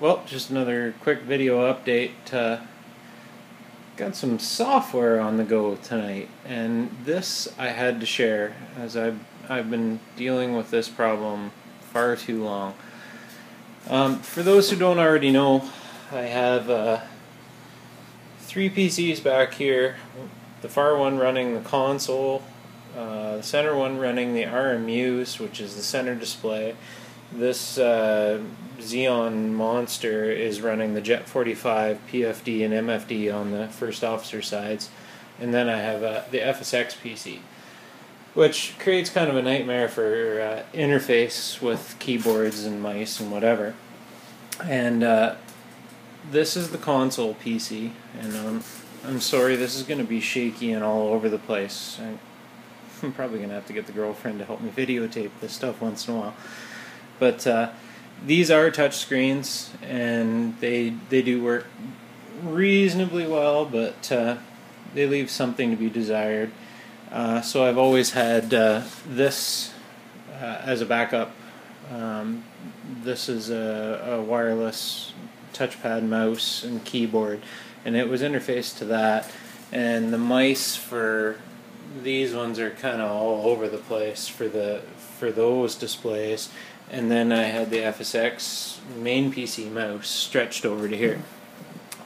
Well, just another quick video update. Got some software on the go tonight, and this I had to share as I've been dealing with this problem far too long. For those who don't already know, I have 3 PCs back here. The far one running the console, the center one running the RMUs, which is the center display. This Xeon monster is running the Jet 45, PFD, and MFD on the first officer sides, and then I have the FSX PC, which creates kind of a nightmare for interface with keyboards and mice and whatever. And this is the console PC, and I'm sorry, this is going to be shaky and all over the place. I'm probably going to have to get the girlfriend to help me videotape this stuff once in a while. But these are touch screens, and they do work reasonably well, but they leave something to be desired. So I've always had this as a backup. This is a wireless touchpad mouse and keyboard, and it was interfaced to that. And the mice for these ones are kind of all over the place for those displays. And then I had the FSX main PC mouse stretched over to here.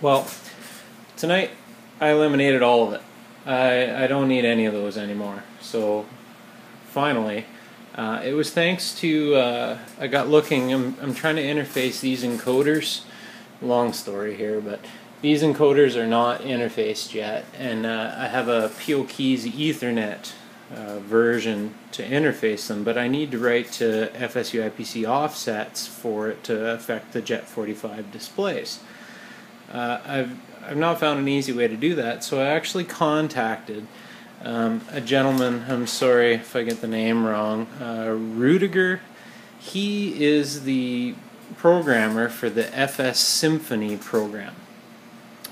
Well, tonight I eliminated all of it. I don't need any of those anymore. So finally, it was thanks to I got looking. I'm trying to interface these encoders. Long story here, but these encoders are not interfaced yet, and I have a POKeys Ethernet version to interface them, but I need to write to FSU IPC offsets for it to affect the Jet 45 displays. I've not found an easy way to do that, so I actually contacted a gentleman. I'm sorry if I get the name wrong. Rudiger. He is the programmer for the FS Symphony program,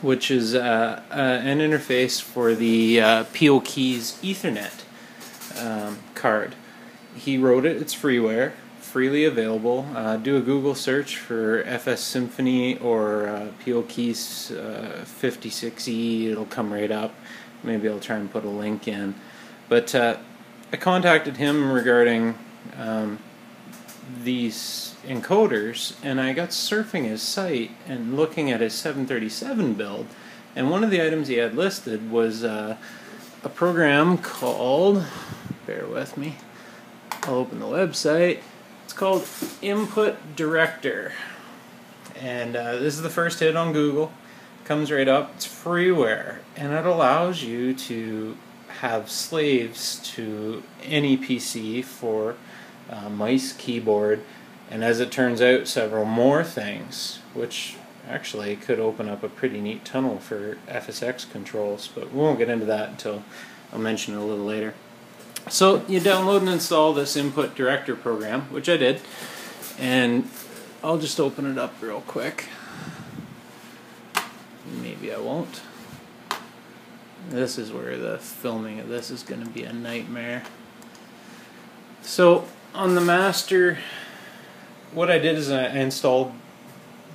which is an interface for the POKeys Ethernet card. He wrote it. It's freeware, freely available. Do a Google search for FS Symphony or POKeys 56E. It'll come right up. Maybe I'll try and put a link in. But I contacted him regarding these encoders, and I got surfing his site and looking at his 737 build, and one of the items he had listed was a program called, bear with me, I'll open the website. It's called Input Director, and this is the first hit on Google. Comes right up. It's freeware, and it allows you to have slaves to any PC for mice, keyboard, and as it turns out, several more things, which actually could open up a pretty neat tunnel for FSX controls, but we won't get into that until I'll mention it a little later. So you download and install this Input Director program, which I did, and I'll just open it up real quick. Maybe I won't. This is where the filming of this is going to be a nightmare. So on the master, what I did is I installed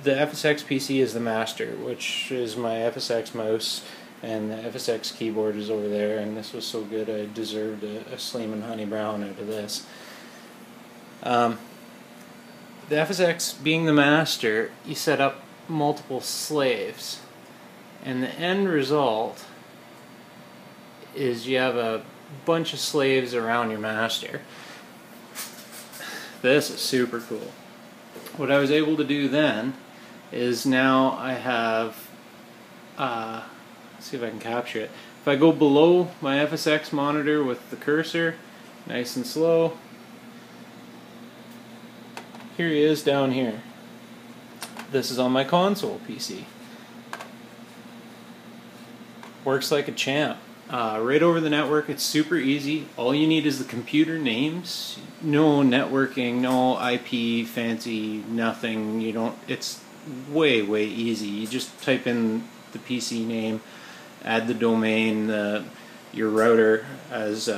the FSX PC as the master, which is my FSX mouse, and the FSX keyboard is over there, and this was so good I deserved a Sleeman Honey Brown out of this. The FSX being the master, you set up multiple slaves, and the end result is you have a bunch of slaves around your master. This is super cool. What I was able to do then is now I have, let's see if I can capture it. If I go below my FSX monitor with the cursor, nice and slow, here he is down here. This is on my console PC. works like a champ. Right over the network, it's super easy. All you need is the computer names. No networking, no IP, fancy, nothing. You don't. It's way easy. You just type in the PC name, add the domain, your router as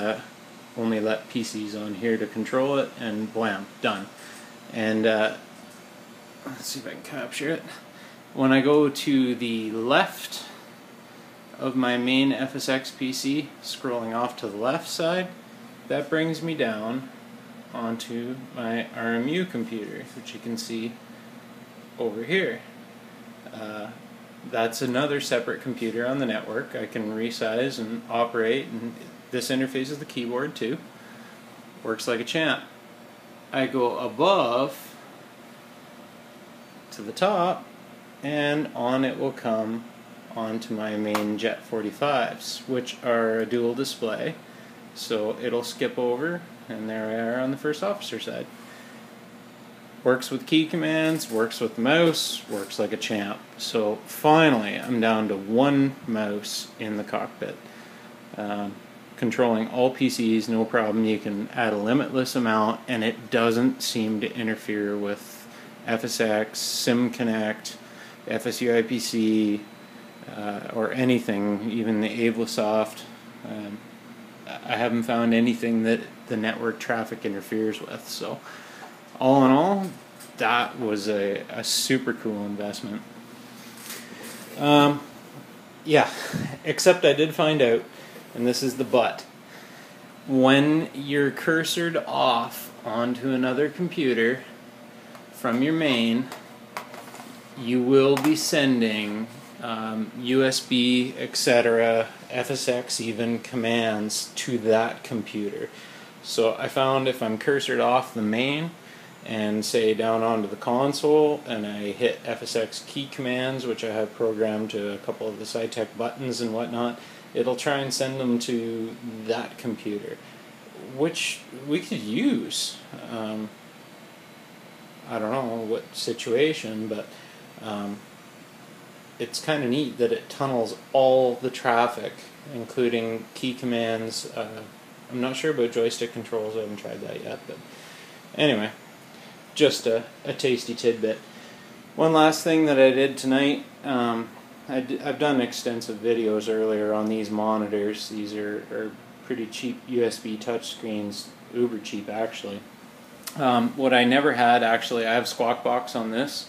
only let PCs on here to control it, and blam, done. And let's see if I can capture it. When I go to the left of my main FSX PC, scrolling off to the left side, that brings me down onto my RMU computer, which you can see over here. That's another separate computer on the network. I can resize and operate, and this interface is the keyboard too. Works like a champ. I go above to the top, and on it will come onto my main Jet 45s, which are a dual display. So it'll skip over, and there we are on the first officer side. Works with key commands, works with the mouse, works like a champ. So finally, I'm down to one mouse in the cockpit. Controlling all PCs, no problem. You can add a limitless amount, and it doesn't seem to interfere with FSX, SimConnect, FSU IPC, or anything, even the Ablesoft. I haven't found anything that the network traffic interferes with. So all in all, that was a super cool investment. Yeah, except I did find out, and this is the but, when you're cursored off onto another computer from your main, you will be sending USB, etc., FSX even commands to that computer. So I found if I'm cursored off the main and say down onto the console and I hit FSX key commands, which I have programmed to a couple of the SciTech buttons and whatnot, it'll try and send them to that computer, which we could use. I don't know what situation, but it's kind of neat that it tunnels all the traffic, including key commands. I'm not sure about joystick controls, I haven't tried that yet, but anyway, just a tasty tidbit. One last thing that I did tonight, I've done extensive videos earlier on these monitors. These are pretty cheap USB touchscreens, uber cheap actually. What I never had, actually, I have Squawk Box on this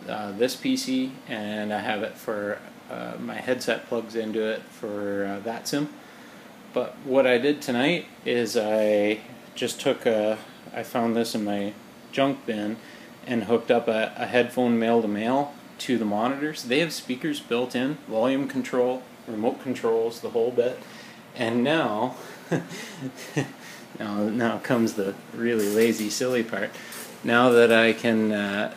PC, and I have it for my headset plugs into it for VATSIM. But what I did tonight is I just took I found this in my junk bin and hooked up a headphone male-to-male to the monitors. They have speakers built in, volume control, remote controls, the whole bit. And now, now comes the really lazy, silly part. Now that I can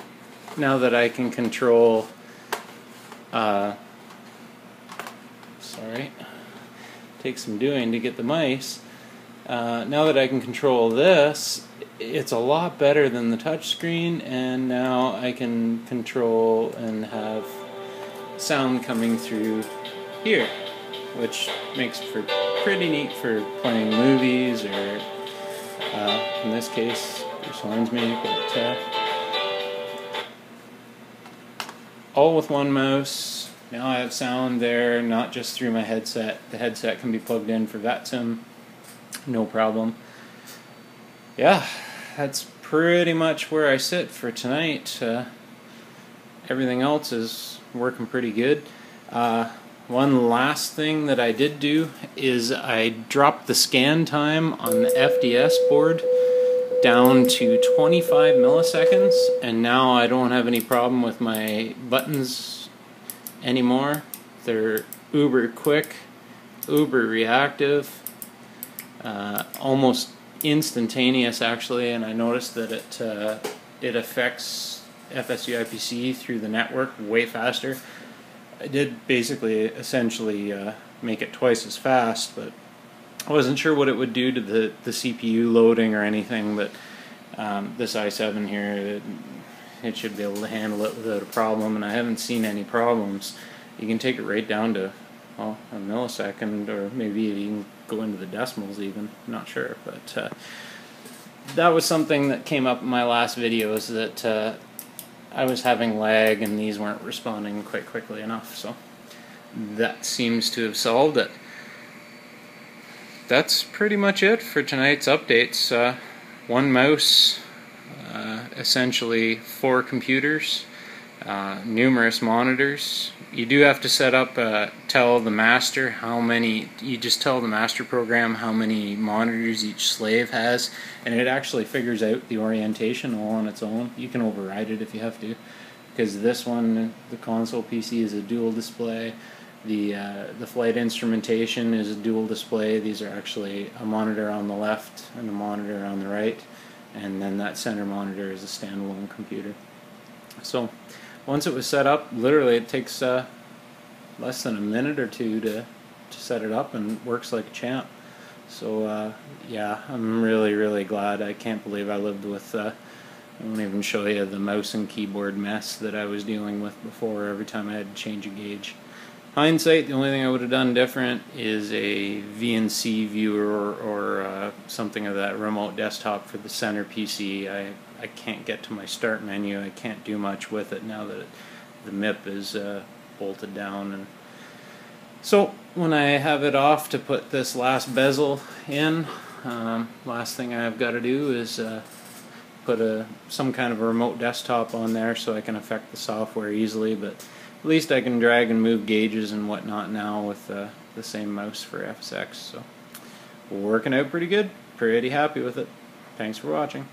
control, sorry, takes some doing to get the mice. Now that I can control this, it's a lot better than the touchscreen, and now I can control and have sound coming through here, which makes for pretty neat for playing movies, or in this case, this warns me, but all with one mouse. Now I have sound there, not just through my headset. The headset can be plugged in for VATSIM, no problem. Yeah, that's pretty much where I sit for tonight. Everything else is working pretty good. One last thing that I did do is I dropped the scan time on the FDS board down to 25 milliseconds, and now I don't have any problem with my buttons anymore. They're uber quick, uber reactive, almost instantaneous actually, and I noticed that it affects FSU IPC through the network way faster. I did basically essentially make it twice as fast, but I wasn't sure what it would do to the CPU loading or anything, but this i7 here, it should be able to handle it without a problem, and I haven't seen any problems. You can take it right down to well, a millisecond, or maybe you can go into the decimals even, I'm not sure, but that was something that came up in my last video, is that I was having lag and these weren't responding quite quickly enough, so that seems to have solved it. That's pretty much it for tonight's updates. One mouse, essentially 4 computers, numerous monitors. You do have to set up, tell the master how many, you just tell the master program how many monitors each slave has, and it actually figures out the orientation all on its own. You can override it if you have to, because this one, the console PC, is a dual display. The flight instrumentation is a dual display. These are actually a monitor on the left and a monitor on the right, and then that center monitor is a standalone computer. So once it was set up, literally it takes less than a minute or two to set it up, and works like a champ. So yeah, I'm really glad. I can't believe I lived with I won't even show you the mouse and keyboard mess that I was dealing with before every time I had to change a gauge. Hindsight, the only thing I would have done different is a VNC viewer or something of that remote desktop for the center PC. I can't get to my start menu. I can't do much with it now that the MIP is bolted down. And so when I have it off to put this last bezel in, last thing I've got to do is put some kind of a remote desktop on there so I can affect the software easily, but at least I can drag and move gauges and whatnot now with the same mouse for FSX. So working out pretty good. Pretty happy with it. Thanks for watching.